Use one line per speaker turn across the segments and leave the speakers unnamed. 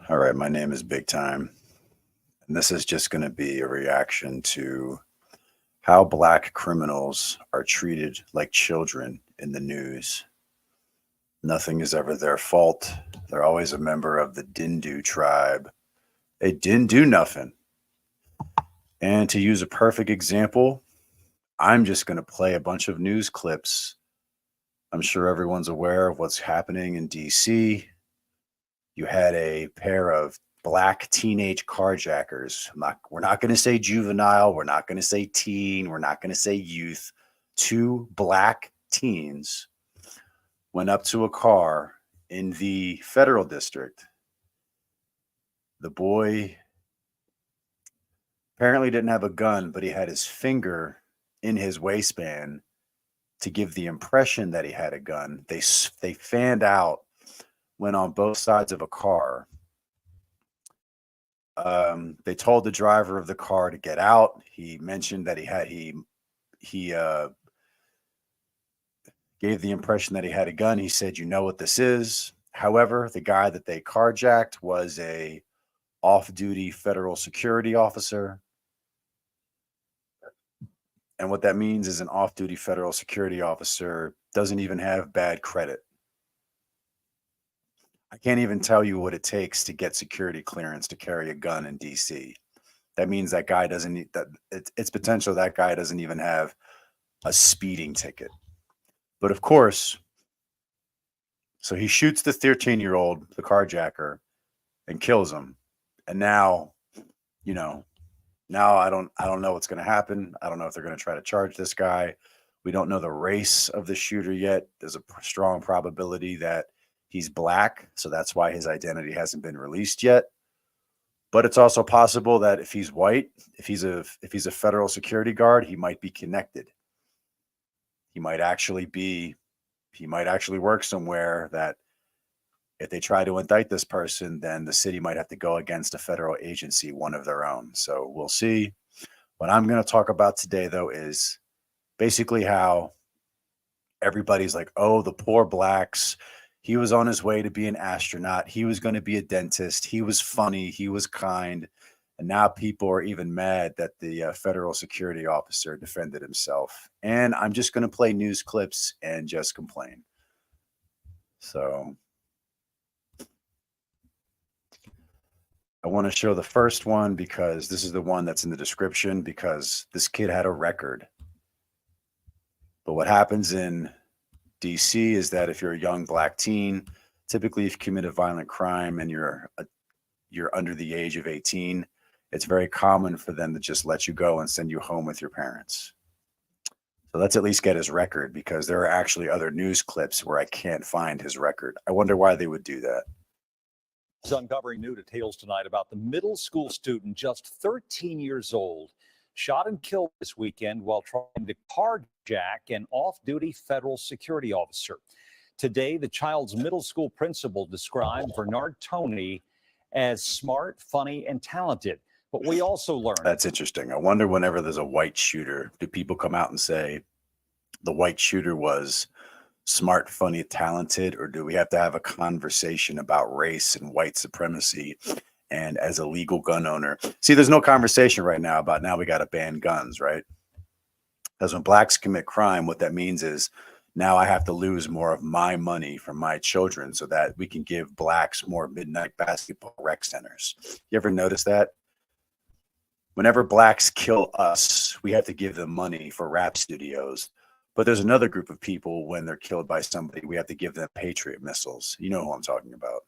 All right, my name is Big Time, and this is just going to be a reaction to how black criminals are treated like children in the news. Nothing is ever their fault. They're always a member of the Dindu tribe. They didn't do nothing. And to use a perfect example, I'm just going to play a bunch of news clips. I'm sure everyone's aware of what's happening in DC. You had a pair of black teenage carjackers. We're not going to say juvenile. We're not going to say teen. We're not going to say youth. Two black teens went up to a car in the federal district. The boy apparently didn't have a gun, but he had his finger in his waistband to give the impression that he had a gun. They fanned out, went on both sides of a car. They told the driver of the car to get out. He mentioned that he gave the impression that he had a gun. He said, "You know what this is." However, the guy that they carjacked was a off-duty federal security officer. And what that means is an off-duty federal security officer doesn't even have bad credit. I can't even tell you what it takes to get security clearance to carry a gun in DC. That means that guy doesn't need that. It's potential that guy doesn't even have a speeding ticket. But of course, so he shoots the 13-year-old, the carjacker, and kills him. And now, now I don't know what's going to happen. I don't know if they're going to try to charge this guy. We don't know the race of the shooter yet. There's a strong probability that he's black, so that's why his identity hasn't been released yet. But it's also possible that if he's white, if he's a federal security guard, he might be connected. He might actually work somewhere that if they try to indict this person, then the city might have to go against a federal agency, one of their own. So we'll see. What I'm going to talk about today, though, is basically how everybody's like, oh, the poor blacks. He was on his way to be an astronaut. He was going to be a dentist. He was funny. He was kind. And now people are even mad that the federal security officer defended himself. And I'm just going to play news clips and just complain. So I want to show the first one because this is the one that's in the description, because this kid had a record. But what happens in DC is that if you're a young black teen, typically if you commit a violent crime and you're under the age of 18, it's very common for them to just let you go and send you home with your parents. So let's at least get his record, because there are actually other news clips where I can't find his record. I wonder why they would do that.
Is uncovering new details tonight about the middle school student, just 13 years old, shot and killed this weekend while trying to carjack an off-duty federal security officer. Today, the child's middle school principal described Bernard Toney as smart, funny, and talented. But we also learned—
That's interesting. I wonder, whenever there's a white shooter, do people come out and say the white shooter was smart, funny, talented, or do we have to have a conversation about race and white supremacy? And as a legal gun owner, see, there's no conversation right now about now we got to ban guns, right? Because when blacks commit crime, what that means is now I have to lose more of my money from my children so that we can give blacks more midnight basketball rec centers. You ever notice that? Whenever blacks kill us, we have to give them money for rap studios. But there's another group of people, when they're killed by somebody, we have to give them Patriot missiles. You know who I'm talking about.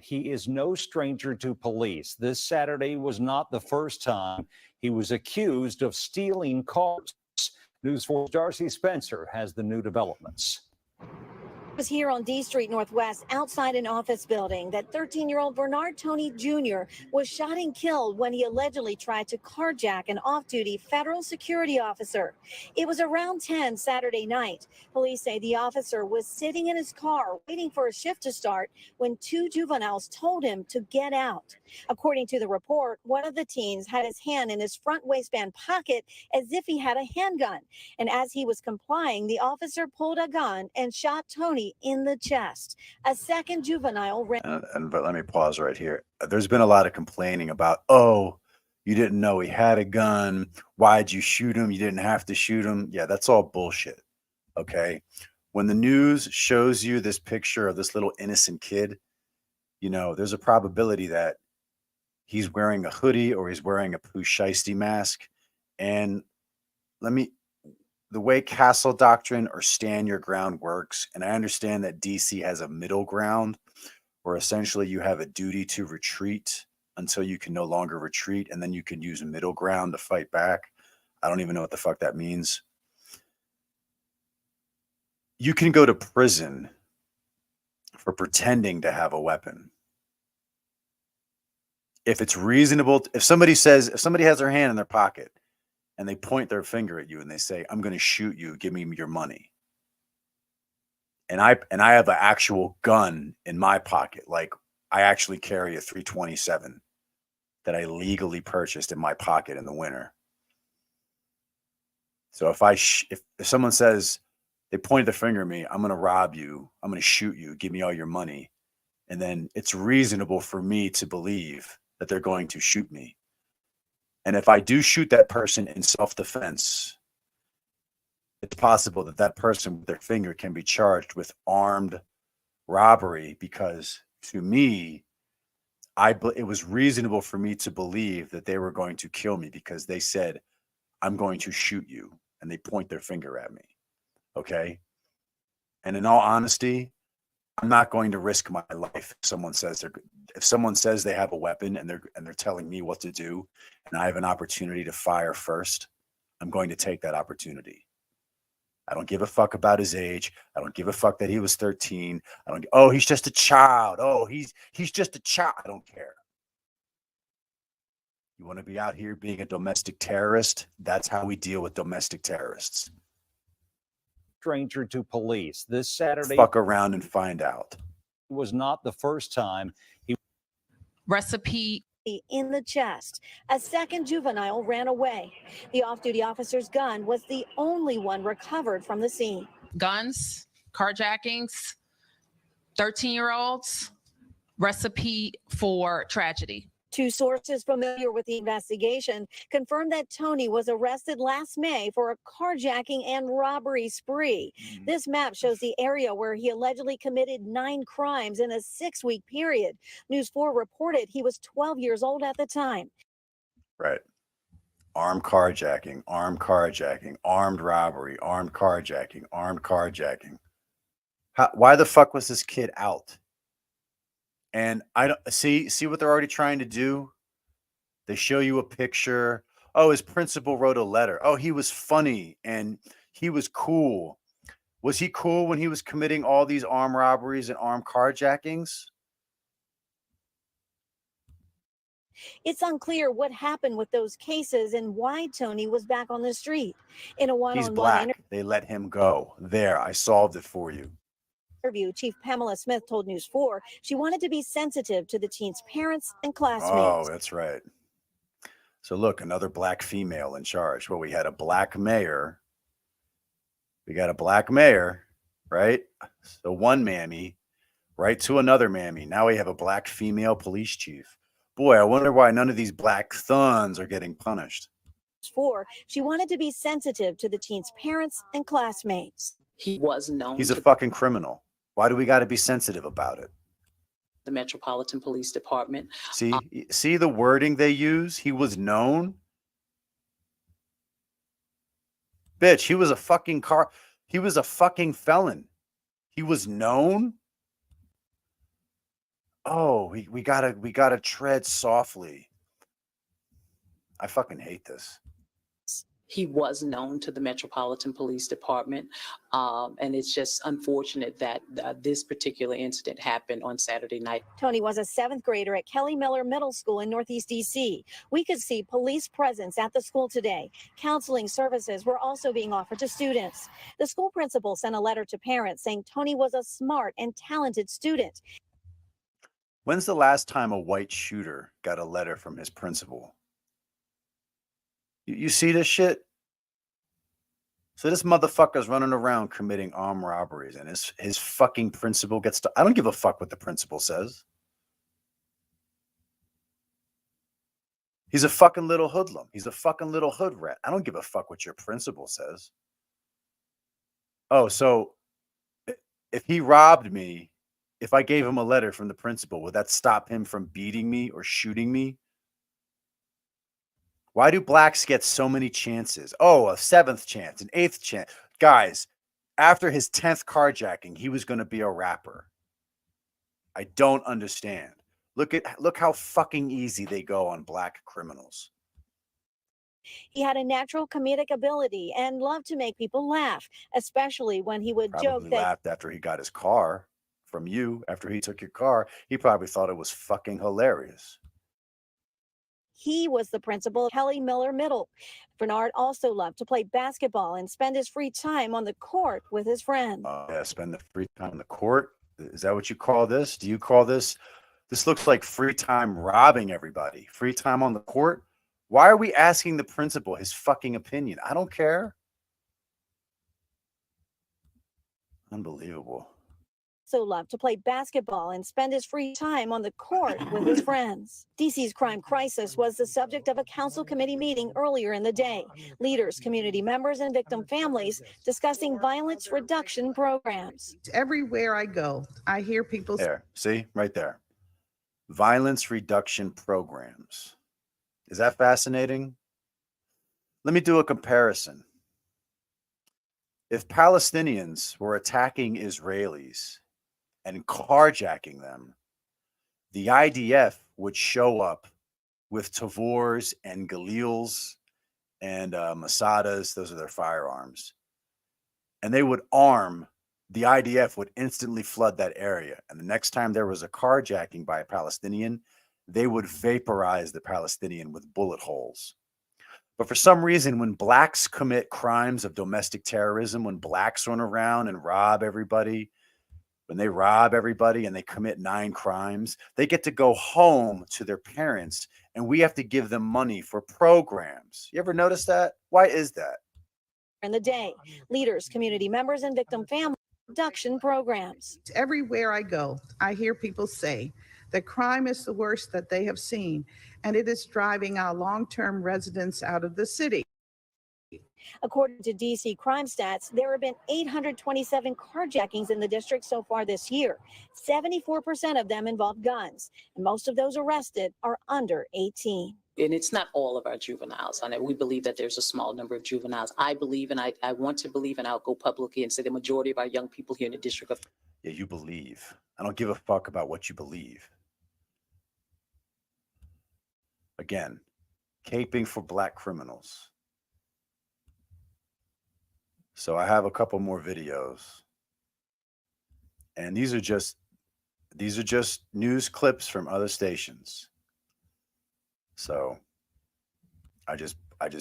He is no stranger to police. This Saturday was not the first time he was accused of stealing cars. News 4's Darcy Spencer has the new developments.
Was here on D Street Northwest outside an office building that 13-year-old Bernard Toney Jr. was shot and killed when he allegedly tried to carjack an off-duty federal security officer. It was around 10 Saturday night. Police say the officer was sitting in his car waiting for a shift to start when two juveniles told him to get out. According to the report, one of the teens had his hand in his front waistband pocket as if he had a handgun. And as he was complying, the officer pulled a gun and shot Toney Tony in the chest. A second juvenile ran.
But let me pause right here. There's been a lot of complaining about, oh, you didn't know he had a gun. Why'd you shoot him? You didn't have to shoot him. Yeah, that's all bullshit. Okay. When the news shows you this picture of this little innocent kid, you know, there's a probability that he's wearing a hoodie or he's wearing a Pooh Shiesty mask. And the way castle doctrine or stand your ground works, and I understand that DC has a middle ground where essentially you have a duty to retreat until you can no longer retreat, and then you can use a middle ground to fight back. I don't even know what the fuck that means. You can go to prison for pretending to have a weapon. If it's reasonable, if somebody has their hand in their pocket and they point their finger at you and they say, I'm going to shoot you, give me your money. And I have an actual gun in my pocket. Like I actually carry a 327 that I legally purchased in my pocket in the winter. So if someone says, they point their finger at me, I'm going to rob you, I'm going to shoot you, give me all your money. And then it's reasonable for me to believe that they're going to shoot me. And if I do shoot that person in self-defense, it's possible that that person with their finger can be charged with armed robbery, because to me, it was reasonable for me to believe that they were going to kill me because they said, I'm going to shoot you. And they point their finger at me. Okay. And in all honesty, I'm not going to risk my life if someone says they have a weapon and they're telling me what to do, and I have an opportunity to fire first, I'm going to take that opportunity. I don't give a fuck about his age. I don't give a fuck that he was 13. Oh, he's just a child. Oh, he's just a child. I don't care. You want to be out here being a domestic terrorist? That's how we deal with domestic terrorists.
Stranger to police this Saturday.
Fuck around and find out.
Was not the first time he.
Recipe
In the chest. A second juvenile ran away. The off-duty officer's gun was the only one recovered from the scene.
guns, carjackings, 13-year-olds, recipe for tragedy.
Two sources familiar with the investigation confirmed that Tony was arrested last May for a carjacking and robbery spree. This map shows the area where he allegedly committed 9 crimes in a 6-week period. News 4 reported he was 12 years old at the time.
Right. Armed carjacking, armed carjacking, armed robbery, armed carjacking, armed carjacking. Why the fuck was this kid out? And I don't see what they're already trying to do. They show you a picture. Oh, his principal wrote a letter. Oh, he was funny and he was cool. Was he cool when he was committing all these armed robberies and armed carjackings?
It's unclear what happened with those cases and why Tony was back on the street. In a
He's
one-on-one
black. They let him go. There, I solved it for you.
interview, Chief Pamela Smith told News 4 she wanted to be sensitive to the teen's parents and classmates.
Oh, that's right. So look, another black female in charge. Well, we had a black mayor. We got a black mayor, right? So one mammy, right to another mammy. Now we have a black female police chief. Boy, I wonder why none of these black thuns are getting punished.
4 she wanted to be sensitive to the teen's parents and classmates.
He was known
He's a
to
fucking criminal. Why do we got to be sensitive about it?
the Metropolitan Police Department.
See the wording they use? He was known. Bitch, he was a fucking felon. He was known. Oh, we gotta tread softly. I fucking hate this.
He was known to the Metropolitan Police Department. And it's just unfortunate that this particular incident happened on Saturday night.
Tony was a 7th grader at Kelly Miller Middle School in Northeast DC. We could see police presence at the school today. Counseling services were also being offered to students. The school principal sent a letter to parents saying Tony was a smart and talented student.
When's the last time a white shooter got a letter from his principal? You see this shit? So this motherfucker's running around committing armed robberies, and his fucking principal gets to. I don't give a fuck what the principal says. He's a fucking little hoodlum. He's a fucking little hood rat. I don't give a fuck what your principal says. Oh, so if he robbed me, if I gave him a letter from the principal, would that stop him from beating me or shooting me? Why do blacks get so many chances? Oh, a 7th chance, an 8th chance. Guys, after his 10th carjacking, he was going to be a rapper. I don't understand. Look how fucking easy they go on black criminals.
He had a natural comedic ability and loved to make people laugh, especially when he would joke
Probably
that
laughed after he got his car from you, after he took your car. He probably thought it was fucking hilarious.
he was the principal of Kelly Miller Middle. Bernard also loved to play basketball and spend his free time on the court with his friends.
Yeah, spend the free time in the court. Is that what you call this? Do you call this? This looks like free time robbing everybody. Free time on the court. Why are we asking the principal his fucking opinion? I don't care. Unbelievable.
Also loved to play basketball and spend his free time on the court with his friends. DC's crime crisis was the subject of a council committee meeting earlier in the day. Leaders, community members, and victim families discussing violence reduction programs.
Everywhere I go, I hear people say,
There, see, right there. Violence reduction programs. Is that fascinating? Let me do a comparison. If Palestinians were attacking Israelis and carjacking them, the IDF would show up with Tavors and Galils and Masadas. Those are their firearms. And they would arm, the IDF would instantly flood that area. And the next time there was a carjacking by a Palestinian, they would vaporize the Palestinian with bullet holes. But for some reason, when blacks commit crimes of domestic terrorism, when blacks run around and rob everybody, when they rob everybody and they commit 9 crimes, they get to go home to their parents and we have to give them money for programs. You ever notice that? Why is that?
In the day, leaders, community members, and victim family reduction programs.
everywhere I go, I hear people say that crime is the worst that they have seen, and it is driving our long-term residents out of the city.
According to DC crime stats, there have been 827 carjackings in the district so far this year. 74% of them involve guns, and most of those arrested are under 18.
And it's not all of our juveniles. I know we believe that there's a small number of juveniles. I believe, and I want to believe, and I'll go publicly and say the majority of our young people here in the district of.
Yeah, you believe. I don't give a fuck about what you believe. Again, caping for black criminals. So I have a couple more videos. And these are just news clips from other stations. So I just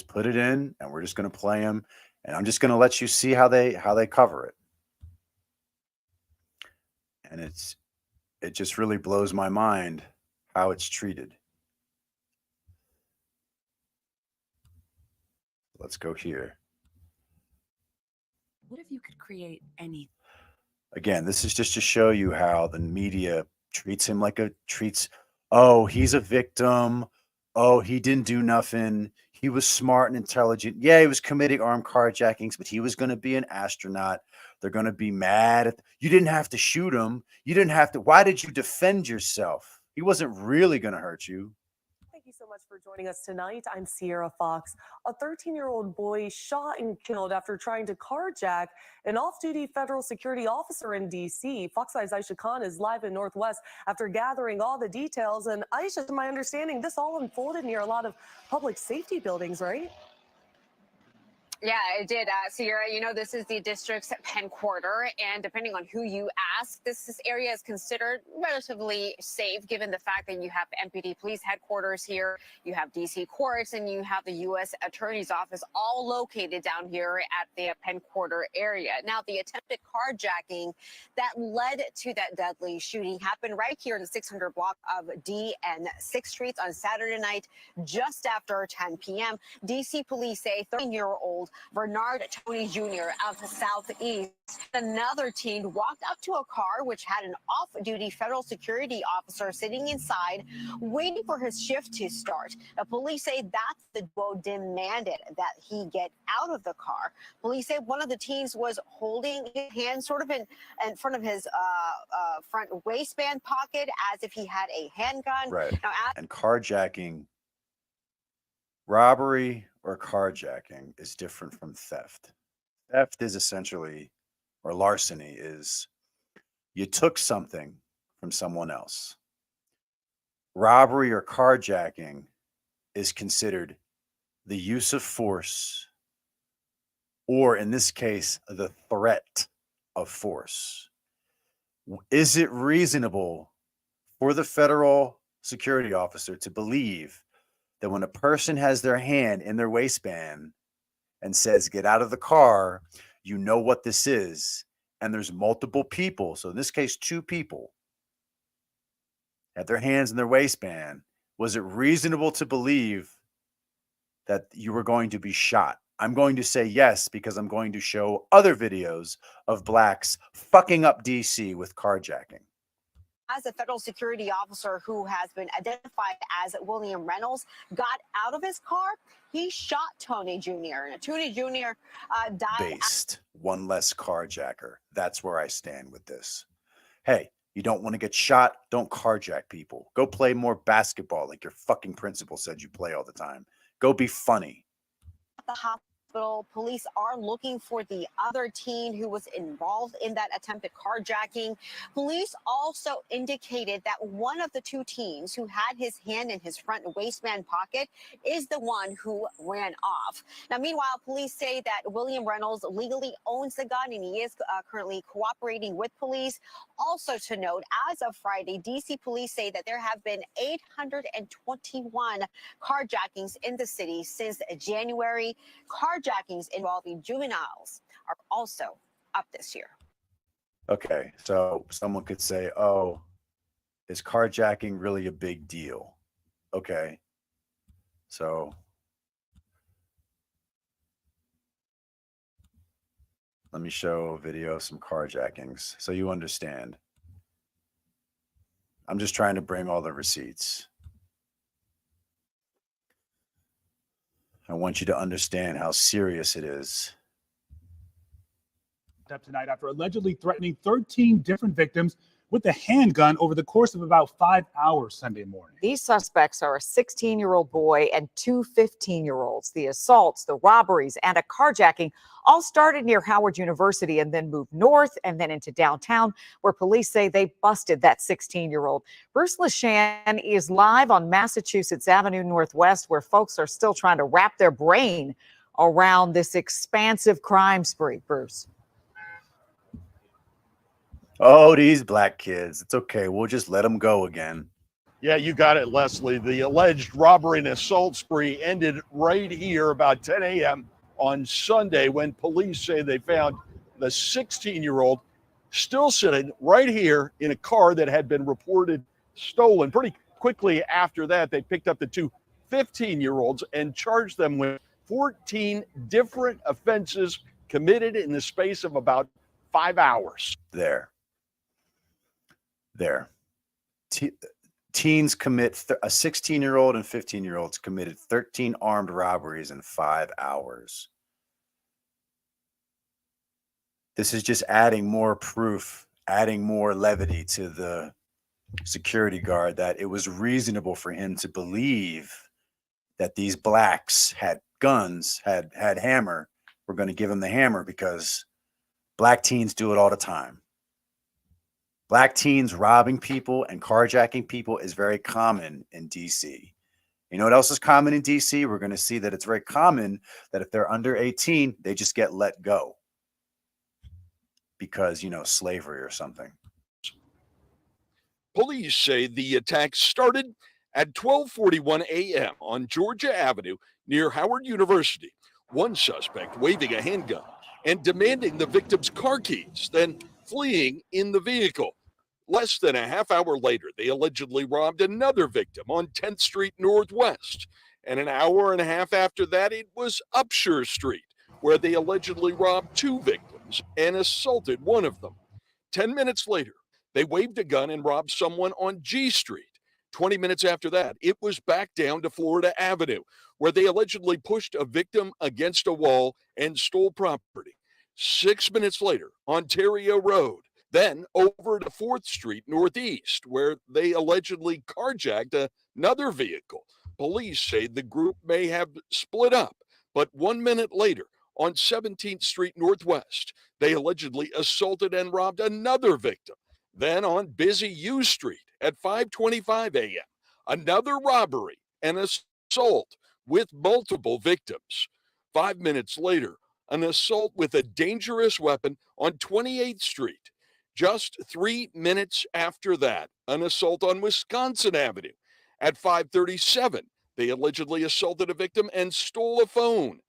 put it in and we're just going to play them and I'm just going to let you see how they cover it. And it just really blows my mind how it's treated. Let's go here.
What if you could create any?
Again, this is just to show you how the media treats him like oh, he's a victim. Oh, he didn't do nothing. He was smart and intelligent. Yeah, he was committing armed carjackings, but he was going to be an astronaut. They're going to be mad. You didn't have to shoot him. You didn't have to. Why did you defend yourself? He wasn't really going to hurt you.
Thank you so much for joining us tonight. I'm Sierra Fox. A 13-year-old boy shot and killed after trying to carjack an off-duty federal security officer in D.C. Fox 5's Aisha Khan is live in Northwest after gathering all the details. And Aisha, to my understanding, this all unfolded near a lot of public safety buildings, right?
Yeah, it did, Sierra. You know, this is the district's Penn Quarter, and depending on who you ask, this area is considered relatively safe, given the fact that you have MPD police headquarters here, you have D.C. courts, and you have the U.S. Attorney's Office, all located down here at the Penn Quarter area. Now, the attempted carjacking that led to that deadly shooting happened right here in the 600 block of D and 6th Streets on Saturday night, just after 10 p.m. D.C. police say 13-year-old Bernard Tony Jr. of the Southeast. Another teen walked up to a car which had an off-duty federal security officer sitting inside, waiting for his shift to start. The police say that's the duo demanded that he get out of the car. Police say one of the teens was holding his hand sort of in front of his front waistband pocket as if he had a handgun.
Right.
Now,
And carjacking, robbery or carjacking is different from theft. Theft is essentially, or larceny is, you took something from someone else. Robbery or carjacking is considered the use of force, or in this case, the threat of force. Is it reasonable for the federal security officer to believe that when a person has their hand in their waistband and says, get out of the car, you know what this is, and there's multiple people, so in this case, 2 people, had their hands in their waistband, was it reasonable to believe that you were going to be shot? I'm going to say yes, because I'm going to show other videos of blacks fucking up DC with carjacking.
as a federal security officer who has been identified as William Reynolds got out of his car, he shot Tony Jr. And Tony Jr. Died.
Based. One less carjacker. That's where I stand with this. Hey, you don't want to get shot? Don't carjack people. Go play more basketball like your fucking principal said you play all the time. Go be funny.
At the hospital, police are looking for the other teen who was involved in that attempted carjacking. Police also indicated that one of the 2 teens who had his hand in his front waistband pocket is the one who ran off. Now, meanwhile, police say that William Reynolds legally owns the gun and he is currently cooperating with police. Also to note, as of Friday, D.C. police say that there have been 821 carjackings in the city since January. Carjackings involving juveniles are also up this year.
Okay, so someone could say, oh, is carjacking really a big deal? Okay, so let me show a video of some carjackings so you understand. I'm just trying to bring all the receipts. I want you to understand how serious it is.
Up tonight after allegedly threatening 13 different victims with a handgun over the course of about 5 hours Sunday morning.
These suspects are a 16-year-old boy and 2 15-year-olds. The assaults, the robberies, and a carjacking all started near Howard University and then moved north and then into downtown, where police say they busted that 16-year-old. Bruce LaShan is live on Massachusetts Avenue Northwest, where folks are still trying to wrap their brain around this expansive crime spree. Bruce.
Oh, these black kids. It's okay. We'll just let them go again.
Yeah, you got it, Leslie. The alleged robbery and assault spree ended right here about 10 a.m. on Sunday when police say they found the 16-year-old still sitting right here in a car that had been reported stolen. Pretty quickly after that, they picked up the 2 15-year-olds and charged them with 14 different offenses committed in the space of about 5 hours.
There. Teens commit, a 16-year-old and 15-year-olds committed 13 armed robberies in 5 hours. This is just adding more proof, adding more levity to the security guard that it was reasonable for him to believe that these blacks had guns, had hammer. We're going to give him the hammer because black teens do it all the time. Black teens robbing people and carjacking people is very common in DC. You know what else is common in DC? We're going to see that it's very common that if they're under 18, they just get let go because, you know, slavery or something.
Police say the attack started at 12:41 a.m. on Georgia Avenue near Howard University. One suspect waving a handgun and demanding the victim's car keys, then fleeing in the vehicle. Less than a half hour later, they allegedly robbed another victim on 10th Street Northwest. And an hour and a half after that, it was Upshur Street, where they allegedly robbed 2 victims and assaulted one of them. 10 minutes later, they waved a gun and robbed someone on G Street. 20 minutes after that, it was back down to Florida Avenue, where they allegedly pushed a victim against a wall and stole property. 6 minutes later, Ontario Road. Then over to 4th Street Northeast, where they allegedly carjacked another vehicle. Police say the group may have split up, but 1 minute later, on 17th Street Northwest, they allegedly assaulted and robbed another victim. Then on busy U Street at 5:25 a.m., another robbery and assault with multiple victims. 5 minutes later, an assault with a dangerous weapon on 28th Street. Just 3 minutes after that, an assault on Wisconsin Avenue. At 5:37, they allegedly assaulted a victim and stole a phone.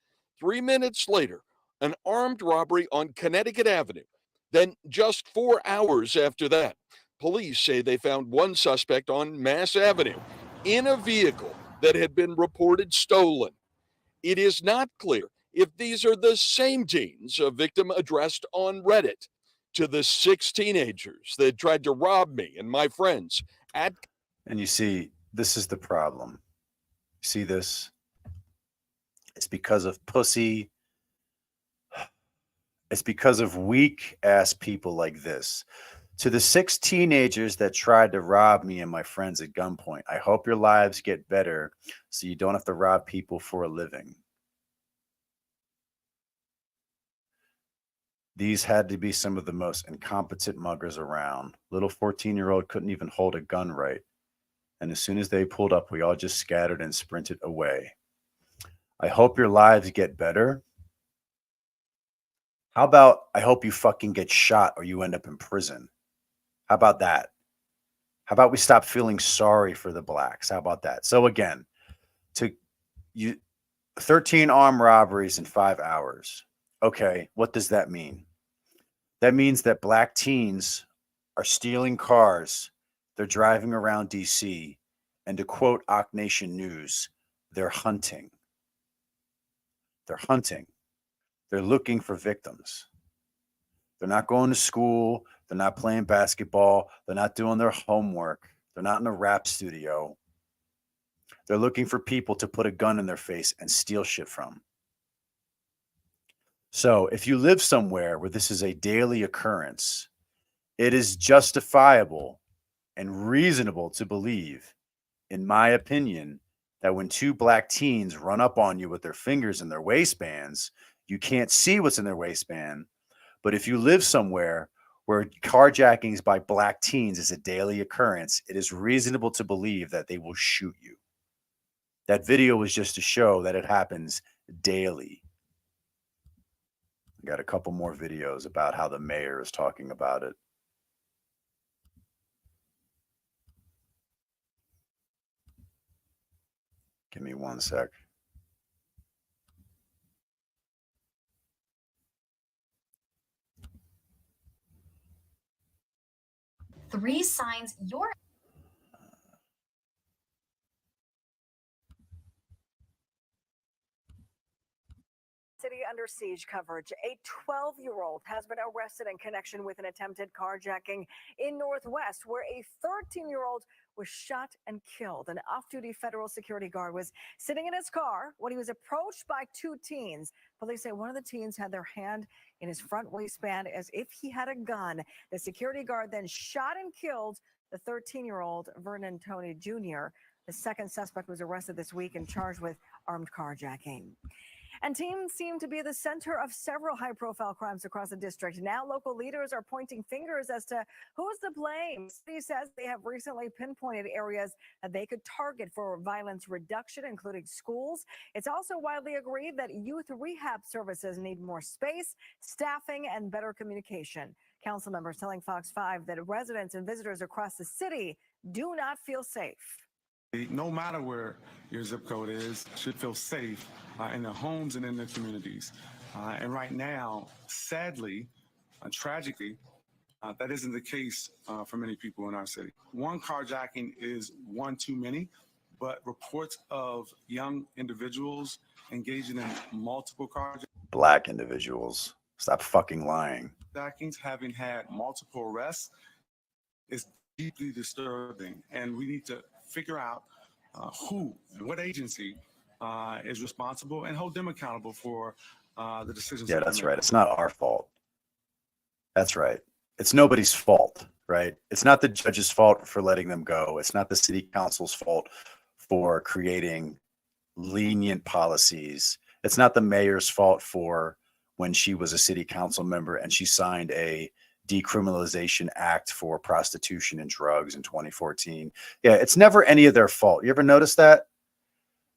3 minutes later, an armed robbery on Connecticut Avenue. Then just 4 hours after that, police say they found one suspect on Mass Avenue in a vehicle that had been reported stolen. It is not clear if these are the same teens a victim addressed on Reddit to the 6 teenagers that tried to rob me and my friends at.
And you see, this is the problem. See this? It's because of pussy. It's because of weak ass people like this. To the 6 teenagers that tried to rob me and my friends at gunpoint, I hope your lives get better so you don't have to rob people for a living. These had to be some of the most incompetent muggers around. Little 14-year-old couldn't even hold a gun right. And as soon as they pulled up, we all just scattered and sprinted away. I hope your lives get better. How about I hope you fucking get shot or you end up in prison? How about that? How about we stop feeling sorry for the blacks? How about that? So again, 13 armed robberies in 5 hours. Okay, what does that mean? That means that black teens are stealing cars. They're driving around DC. And to quote Ock Nation News, they're hunting. They're hunting. They're looking for victims. They're not going to school. They're not playing basketball. They're not doing their homework. They're not in a rap studio. They're looking for people to put a gun in their face and steal shit from. So if you live somewhere where this is a daily occurrence, it is justifiable and reasonable to believe, in my opinion, that when 2 black teens run up on you with their fingers in their waistbands, you can't see what's in their waistband. But if you live somewhere where carjackings by black teens is a daily occurrence, it is reasonable to believe that they will shoot you. That video was just to show that it happens daily. I got a couple more videos about how the mayor is talking about it. Give me 1 sec.
Three signs you're
City under siege coverage. A 12-year-old has been arrested in connection with an attempted carjacking in Northwest, where a 13-year-old was shot and killed. An off-duty federal security guard was sitting in his car when he was approached by 2 teens. Police say one of the teens had their hand in his front waistband as if he had a gun. The security guard then shot and killed the 13-year-old Vernon Tony Jr. The second suspect was arrested this week and charged with armed carjacking. And teens seem to be the center of several high-profile crimes across the district. Now local leaders are pointing fingers as to who's to blame. The city says they have recently pinpointed areas that they could target for violence reduction, including schools. It's also widely agreed that youth rehab services need more space, staffing, and better communication. Council members telling Fox 5 that residents and visitors across the city do not feel safe.
No matter where your zip code is, should feel safe in their homes and in their communities. And right now, sadly, tragically, that isn't the case for many people in our city. One carjacking is one too many, but reports of young individuals engaging in multiple carjackings.
Black individuals. Stop fucking lying.
Carjackings, having had multiple arrests, is deeply disturbing, and we need to figure out who and what agency is responsible and hold them accountable for the decisions.
Yeah,
that
that's
they
right.
make.
It's not our fault. That's right. It's nobody's fault, right? It's not the judge's fault for letting them go. It's not the city council's fault for creating lenient policies. It's not the mayor's fault for when she was a city council member and she signed a decriminalization act for prostitution and drugs in 2014. Yeah, it's never any of their fault. You ever notice that?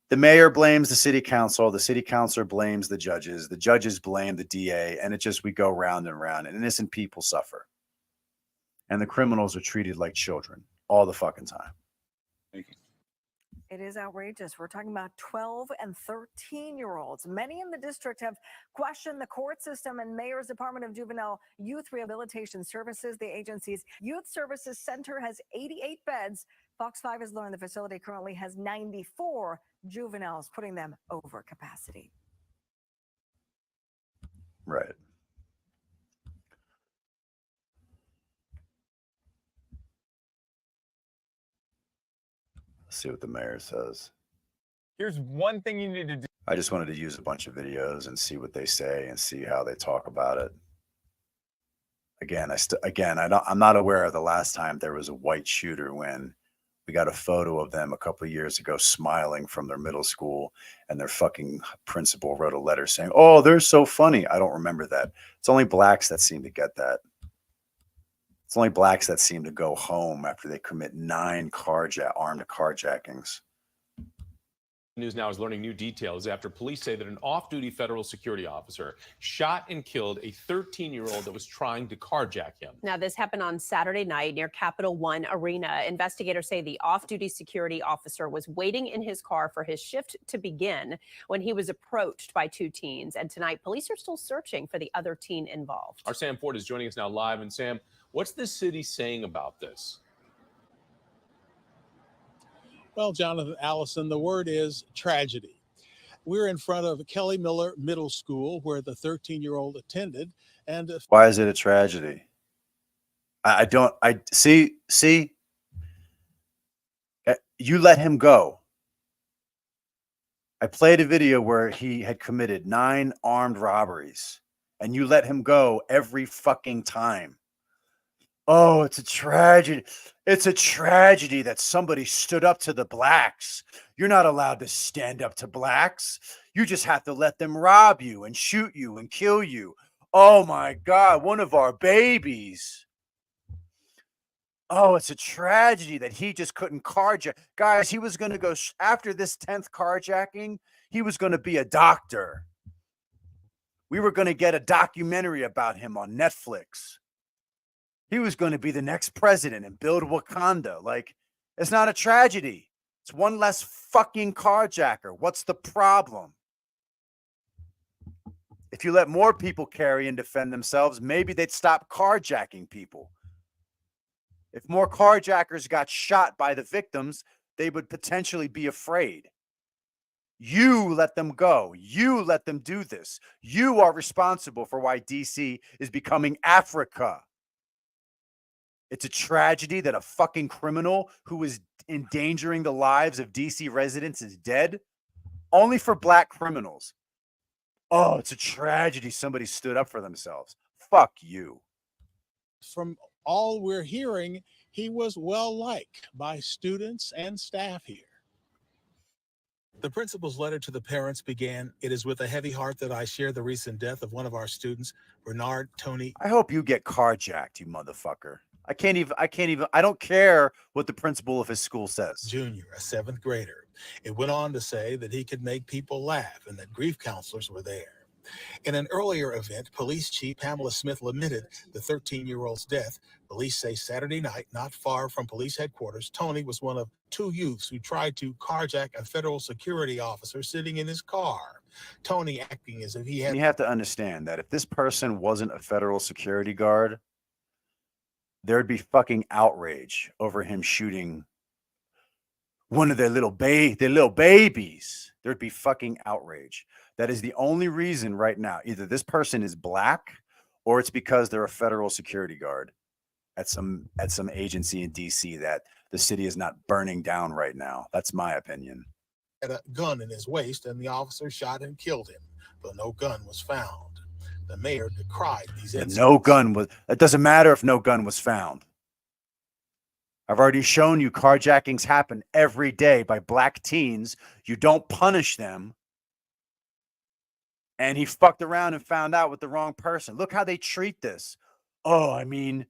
The mayor blames the city councilor blames the judges blame the DA, and we go round and round, and innocent people suffer. And the criminals are treated like children all the fucking time.
Thank you.
It is outrageous. We're talking about 12 and 13-year-olds. Many in the district have questioned the court system and Mayor's Department of Juvenile Youth Rehabilitation Services. The agency's Youth Services Center has 88 beds. Fox 5 has learned the facility currently has 94 juveniles, putting them over capacity.
Right. Let's see what the mayor says.
Here's one thing you need to do.
I just wanted to use a bunch of videos and see what they say and see how they talk about it. Again, I'm not aware of the last time there was a white shooter when we got a photo of them a couple of years ago smiling from their middle school, and their fucking principal wrote a letter saying, "Oh, they're so funny." I don't remember that. It's only blacks that seem to get that. It's only blacks that seem to go home after they commit 9 armed carjackings.
News Now is learning new details after police say that an off-duty federal security officer shot and killed a 13-year-old that was trying to carjack him.
Now, this happened on Saturday night near Capital One Arena. Investigators say the off-duty security officer was waiting in his car for his shift to begin when he was approached by 2 teens. And tonight, police are still searching for the other teen involved.
Our Sam Ford is joining us now live. And Sam, what's the city saying about this?
Well, Jonathan Allison, the word is tragedy. We're in front of Kelly Miller Middle School where the 13-year-old attended. And
why is it a tragedy? I see, you let him go. I played a video where he had committed 9 armed robberies and you let him go every fucking time. Oh, it's a tragedy. It's a tragedy that somebody stood up to the blacks. You're not allowed to stand up to blacks. You just have to let them rob you and shoot you and kill you. Oh my God, one of our babies. Oh, it's a tragedy that he just couldn't carjack. Guys, he was going to go after this 10th carjacking. He was going to be a doctor. We were going to get a documentary about him on Netflix. He was going to be the next president and build Wakanda. Like, it's not a tragedy. It's one less fucking carjacker. What's the problem? If you let more people carry and defend themselves, maybe they'd stop carjacking people. If more carjackers got shot by the victims, they would potentially be afraid. You let them go. You let them do this. You are responsible for why DC is becoming Africa. It's a tragedy that a fucking criminal who is endangering the lives of DC residents is dead. Only for black criminals. Oh, it's a tragedy somebody stood up for themselves. Fuck you.
from all we're hearing, he was well liked by students and staff here. The principal's letter to the parents began, "It is with a heavy heart that I share the recent death of one of our students, Bernard Tony."
I hope you get carjacked, you motherfucker. I don't care what the principal of his school says.
Junior, a 7th grader. It went on to say that he could make people laugh and that grief counselors were there. In an earlier event, Police Chief Pamela Smith lamented the 13-year-old's death. Police say Saturday night, not far from police headquarters, Tony was one of 2 youths who tried to carjack a federal security officer sitting in his car. Tony acting as if he had...
You have to understand that if this person wasn't a federal security guard, there'd be fucking outrage over him shooting one of their little babies, there'd be fucking outrage. That is the only reason right now. Either this person is black or it's because they're a federal security guard at some agency in DC that the city is not burning down right now. That's my opinion.
Had a gun in his waist, and the officer shot and killed him, but no gun was found. The mayor decried these incidents.
No gun was. It doesn't matter if no gun was found. I've already shown you carjackings happen every day by black teens. You don't punish them. And he fucked around and found out with the wrong person. Look how they treat this. Oh, I mean,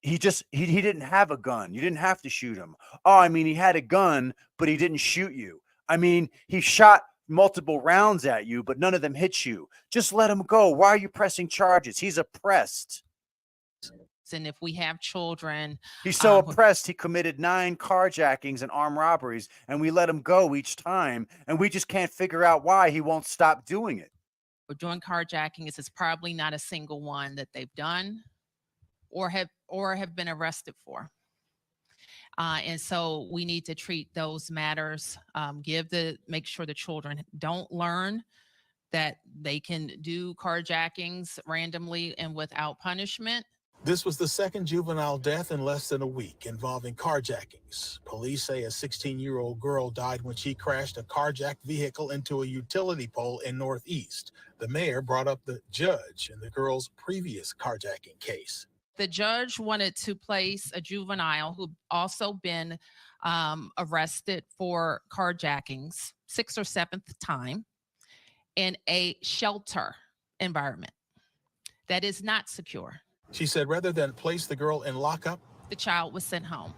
he didn't have a gun. You didn't have to shoot him. Oh, I mean, he had a gun, but he didn't shoot you. I mean, he shot multiple rounds at you, but none of them hit you. Just let him go. Why are you pressing charges? He's oppressed.
And if we have children,
he's so oppressed, he committed 9 carjackings and armed robberies, and we let him go each time, and we just can't figure out why he won't stop doing it.
We're doing carjackings. It's probably not a single one that they've done or have been arrested for. And so we need to treat those matters, make sure the children don't learn that they can do carjackings randomly and without punishment.
This was the second juvenile death in less than a week involving carjackings. Police say a 16-year-old girl died when she crashed a carjacked vehicle into a utility pole in Northeast. The mayor brought up the judge in the girl's previous carjacking case.
The judge wanted to place a juvenile who also been arrested for carjackings, 6th or 7th time, in a shelter environment that is not secure.
She said rather than place the girl in lockup,
the child was sent home.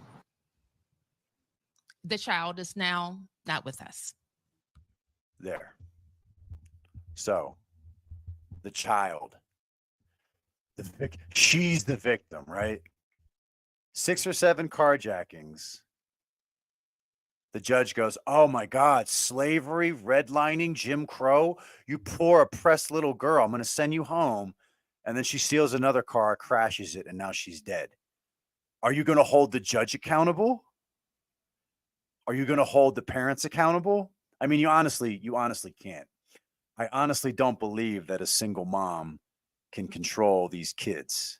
The child is now not with us.
There. So, the child, she's the victim, right? 6 or 7 carjackings. The judge goes, oh my God, slavery, redlining, Jim Crow, you poor oppressed little girl, I'm going to send you home. And then she steals another car, crashes it, and now she's dead. Are you going to hold the judge accountable? Are you going to hold the parents accountable? I mean, you honestly can't. I honestly don't believe that a single mom can control these kids.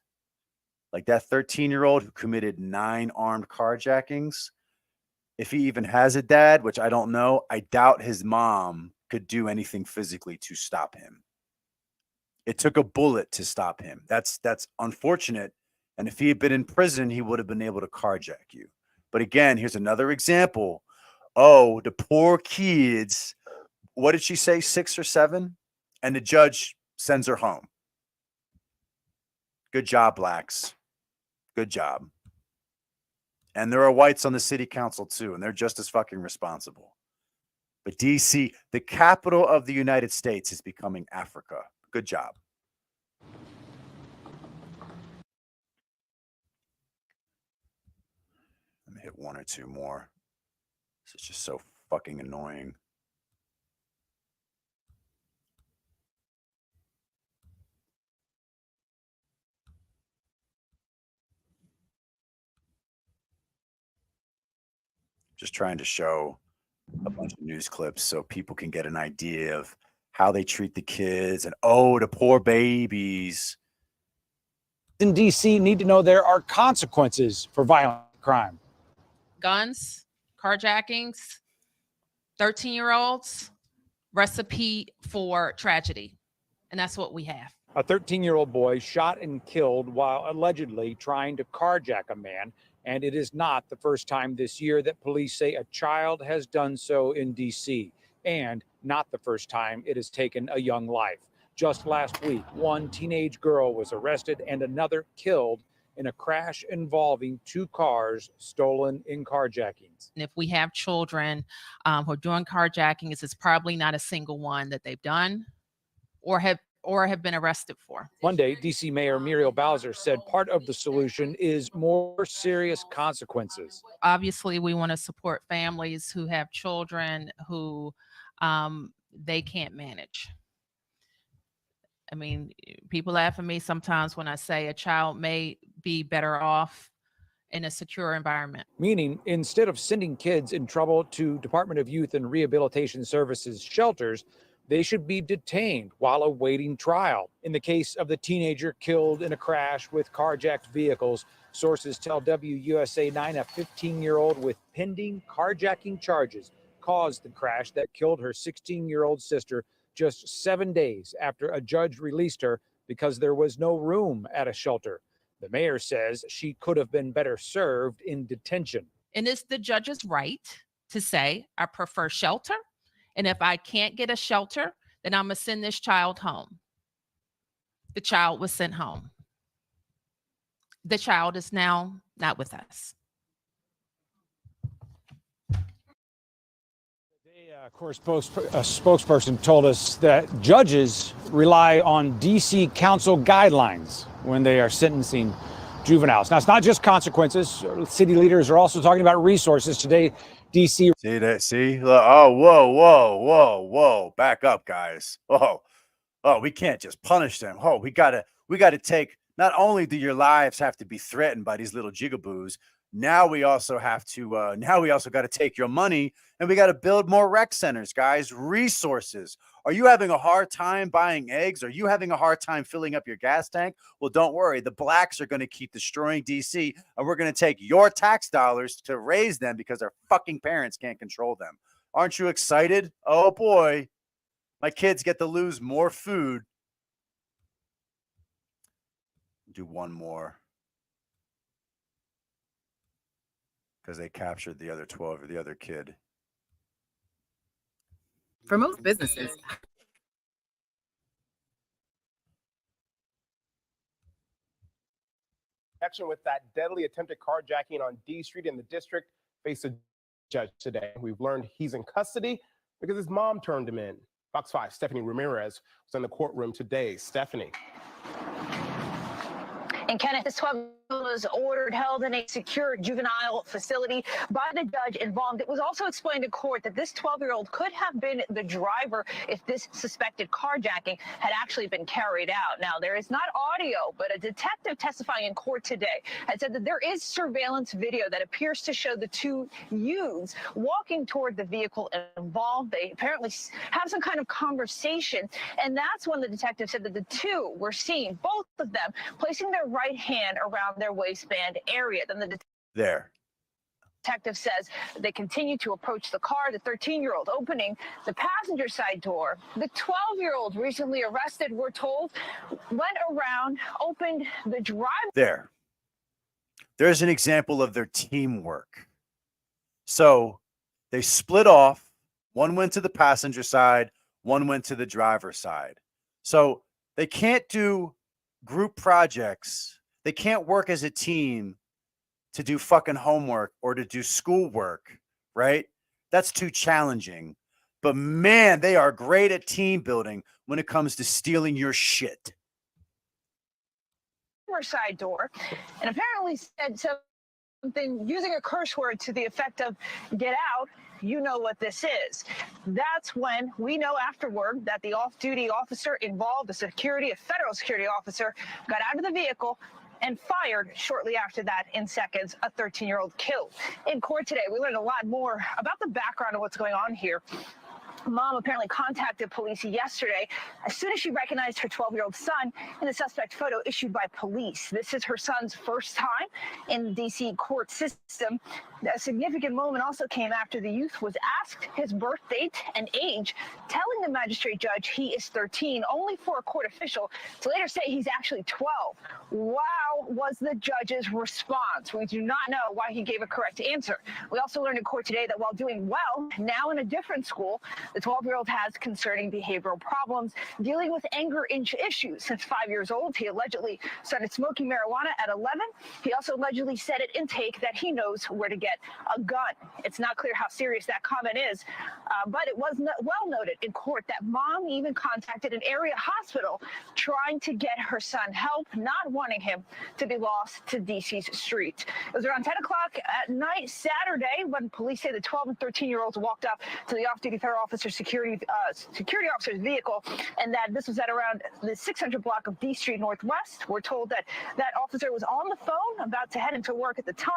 Like that 13-year-old who committed 9 armed carjackings, if he even has a dad, which I don't know, I doubt his mom could do anything physically to stop him. It took a bullet to stop him. That's unfortunate. And if he had been in prison, he would have been able to carjack you. But again, here's another example. Oh, the poor kids. What did she say? 6 or 7? And the judge sends her home. Good job, blacks. Good job. And there are whites on the city council too, and they're just as fucking responsible. But DC, the capital of the United States, is becoming Africa. Good job. Let me hit 1 or 2 more. This is just so fucking annoying. Just trying to show a bunch of news clips so people can get an idea of how they treat the kids and, oh, the poor babies.
In DC need to know there are consequences for violent crime.
Guns, carjackings, 13-year-olds, recipe for tragedy. And that's what we have.
A 13-year-old boy shot and killed while allegedly trying to carjack a man. And it is not the first time this year that police say a child has done so in DC. And not the first time it has taken a young life. Just last week, 1 teenage girl was arrested and another killed in a crash involving 2 cars stolen in carjackings.
And if we have children who are doing carjackings, it's probably not a single one that they've done or have been arrested for.
Monday, DC Mayor Muriel Bowser said part of the solution is more serious consequences.
Obviously, we want to support families who have children who they can't manage. I mean, people laugh at me sometimes when I say a child may be better off in a secure environment.
Meaning, instead of sending kids in trouble to Department of Youth and Rehabilitation Services shelters, they should be detained while awaiting trial. In the case of the teenager killed in a crash with carjacked vehicles, sources tell WUSA 9 a 15-year-old with pending carjacking charges caused the crash that killed her 16-year-old sister just 7 days after a judge released her because there was no room at a shelter. The mayor says she could have been better served in detention.
And it's the judge's right to say, I prefer shelter. And if I can't get a shelter, then I'm going to send this child home. The child was sent home. The child is now not with us.
Of course, a spokesperson told us that judges rely on D.C. Council guidelines when they are sentencing juveniles. Now, it's not just consequences. City leaders are also talking about resources. Today, D.C.
See that? See? Oh, whoa. Back up, guys. Oh, we can't just punish them. Oh, we gotta take, not only do your lives have to be threatened by these little jigaboos, now we also have to, got to take your money and we got to build more rec centers, guys. Resources. Are you having a hard time buying eggs? Are you having a hard time filling up your gas tank? Well, don't worry. The blacks are going to keep destroying DC, and we're going to take your tax dollars to raise them because their fucking parents can't control them. Aren't you excited? Oh boy. My kids get to lose more food. Do one more. Because they captured the other 12 or the other kid.
For most businesses,
connection with that deadly attempted carjacking on D Street in the district faced a judge today. We've learned he's in custody because his mom turned him in. Fox 5, Stephanie Ramirez was in the courtroom today. Stephanie.
And Kenneth, this 12 was ordered held in a secure juvenile facility by the judge involved. It was also explained to court that this 12-year-old could have been the driver if this suspected carjacking had actually been carried out. Now, there is not audio, but a detective testifying in court today had said that there is surveillance video that appears to show the two youths walking toward the vehicle involved. They apparently have some kind of conversation, and that's when the detective said that the two were seen, both of them, placing their right hand around their waistband area. Then the detective says they continue to approach the car. The 13-year-old opening the passenger side door. The 12-year-old recently arrested, we're told, went around, opened the drive.
There's an example of their teamwork. So they split off. One went to the passenger side. One went to the driver's side. So they can't do group projects. They can't work as a team to do fucking homework or to do schoolwork, right? That's too challenging. But man, they are great at team building when it comes to stealing your shit.
Side door, and apparently said something using a curse word to the effect of "get out, you know what this is." That's when we know afterward that the off-duty officer involved, a federal security officer, got out of the vehicle and fired shortly after that. In seconds, a 13-year-old killed. In court today, we learned a lot more about the background of what's going on here. Mom apparently contacted police yesterday as soon as she recognized her 12-year-old son in the suspect photo issued by police. This is her son's first time in the D.C. court system. A significant moment also came after the youth was asked his birth date and age, telling the magistrate judge he is 13, only for a court official to later say he's actually 12. Wow, was the judge's response. We do not know why he gave a correct answer. We also learned in court today that while doing well, now in a different school, the 12-year-old has concerning behavioral problems, dealing with anger issues. Since 5 years old, he allegedly started smoking marijuana at 11. He also allegedly said at intake that he knows where to get a gun. It's not clear how serious that comment is, but it was well noted in court that mom even contacted an area hospital trying to get her son help, not wanting him to be lost to DC's street. It was around 10 o'clock at night Saturday when police say the 12 and 13-year-olds walked up to the off-duty federal officer security officer's vehicle, and that this was at around the 600 block of D Street Northwest. We're told that that officer was on the phone about to head into work at the time.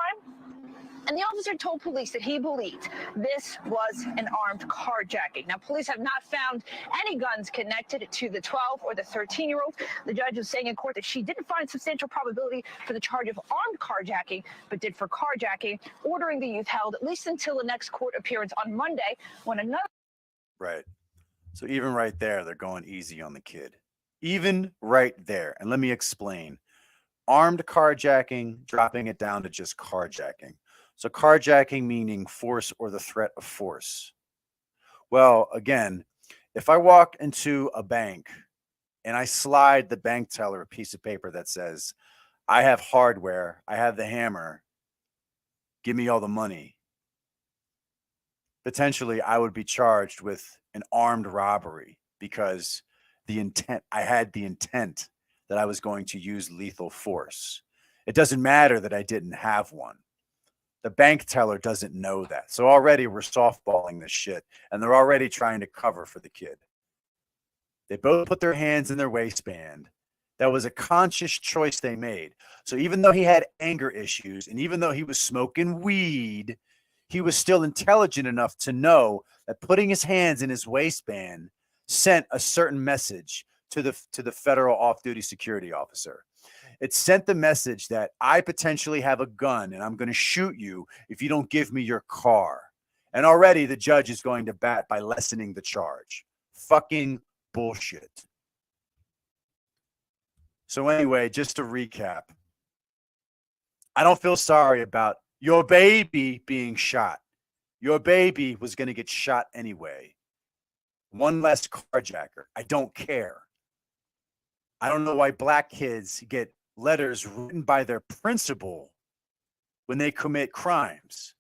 And the officer told police that he believed this was an armed carjacking. Now, police have not found any guns connected to the 12 or the 13-year-old. The judge was saying in court that she didn't find substantial probability for the charge of armed carjacking, but did for carjacking, ordering the youth held at least until the next court appearance on Monday, when another.
Right. So even right there, they're going easy on the kid. Even right there. And let me explain. Armed carjacking, dropping it down to just carjacking. So carjacking meaning force or the threat of force. Well, again, if I walk into a bank and I slide the bank teller a piece of paper that says, I have hardware, I have the hammer, give me all the money, potentially I would be charged with an armed robbery because I had the intent that I was going to use lethal force. It doesn't matter that I didn't have one. The bank teller doesn't know that. So already we're softballing this shit, and they're already trying to cover for the kid. They both put their hands in their waistband. That was a conscious choice they made. So even though he had anger issues, and even though he was smoking weed, he was still intelligent enough to know that putting his hands in his waistband sent a certain message to the federal off-duty security officer. It sent the message that I potentially have a gun and I'm going to shoot you if you don't give me your car. And already the judge is going to bat by lessening the charge. Fucking bullshit. So anyway, just to recap, I don't feel sorry about your baby being shot. Your baby was going to get shot anyway. One less carjacker. I don't care. I don't know why black kids get letters written by their principal when they commit crimes.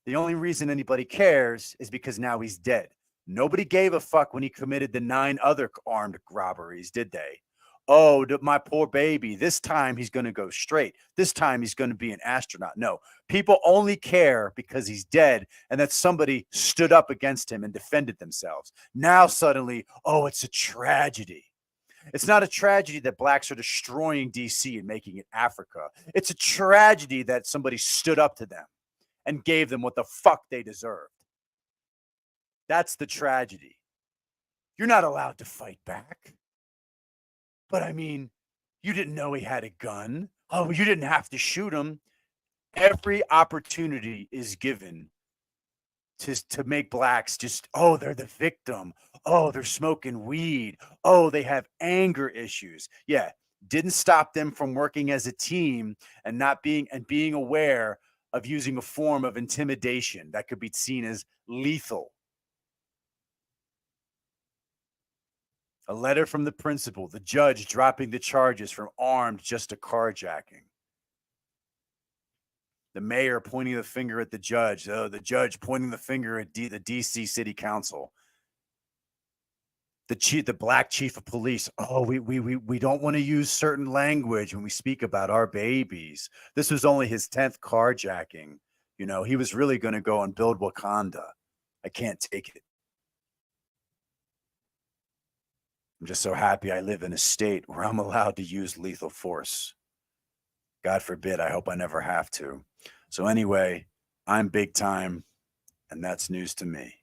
The only reason anybody cares is because now he's dead. Nobody gave a fuck when he committed the 9 other armed robberies, did they? Oh, my poor baby. This time he's going to go straight. This time he's going to be an astronaut. No, people only care because he's dead and that somebody stood up against him and defended themselves. Now suddenly, oh, it's a tragedy. It's not a tragedy that blacks are destroying DC and making it Africa. It's a tragedy that somebody stood up to them and gave them what the fuck they deserved. That's the tragedy. You're not allowed to fight back. But I mean, you didn't know he had a gun. Oh, you didn't have to shoot him. Every opportunity is given to make blacks just, oh, they're the victim. Oh, they're smoking weed. Oh, they have anger issues. Yeah, didn't stop them from working as a team and being aware of using a form of intimidation that could be seen as lethal. A letter from the principal, the judge dropping the charges from armed just to carjacking. The mayor pointing the finger at the judge. Oh, the judge pointing the finger at the DC City Council. The black chief of police. Oh, we don't want to use certain language when we speak about our babies. This was only his 10th carjacking. You know, he was really going to go and build Wakanda. I can't take it. I'm just so happy I live in a state where I'm allowed to use lethal force. God forbid, I hope I never have to. So anyway, I'm big time, and that's news to me.